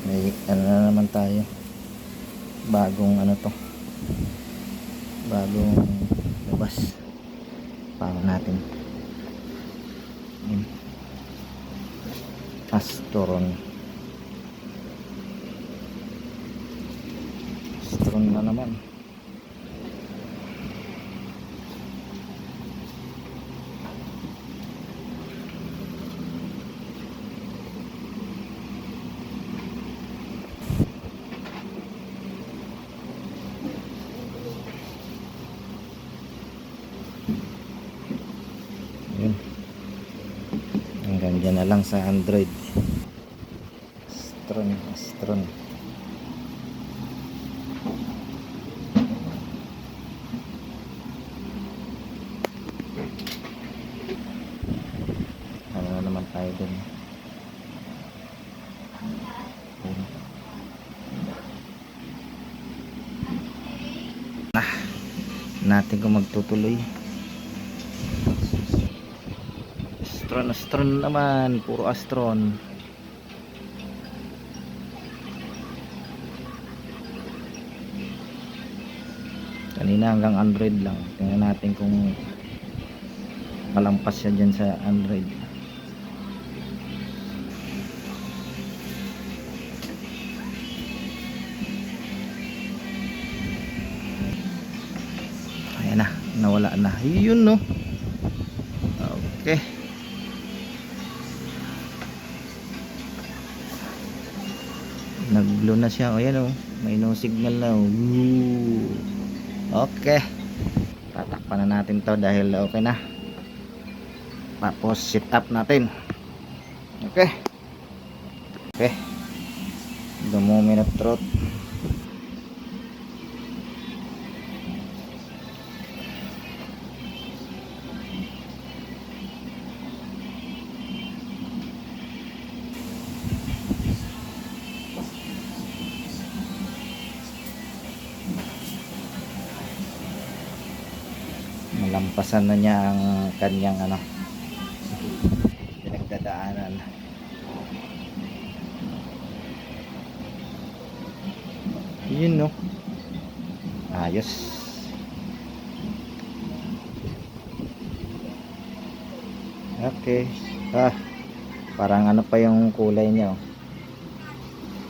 May ano na naman tayo, bagong ano to, bagong labas para natin. Astron na naman. Yun. Hanggang dyan na lang sa Android. Astron. Ano na naman tayo dun. Yun. Natin kung magtutuloy. Astron naman, puro Astron. Kanina hanggang Android lang. Tingnan natin kung malampas siya dyan sa Android. Ayan na, nawala na. Yun no. Okay. Nag-blow na siya. O yan o. May no signal na o. Okay. Tatakpan na natin to dahil okay na. Tapos sit up natin. Okay. Okay. Dumumi na throat. Malampasan na niya ang kanyang ano, pinagdadaanan. Yun no. Ayos. Okay. Parang ano pa yung kulay niya oh.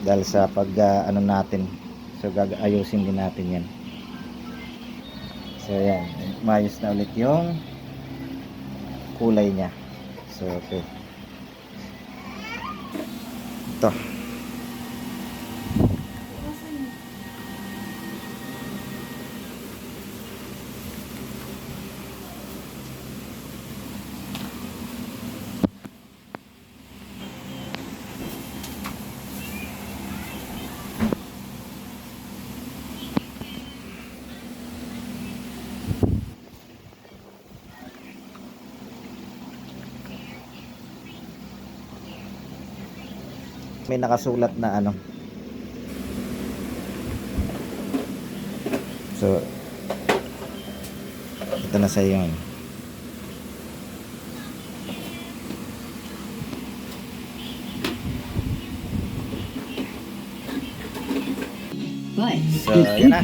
Dahil sa pag ano natin. So ayusin din natin yan. So yan, maayos na ulit yung kulay niya. So okay. Ito. May nakasulat na ano. So ito na sa iyo. So yan na.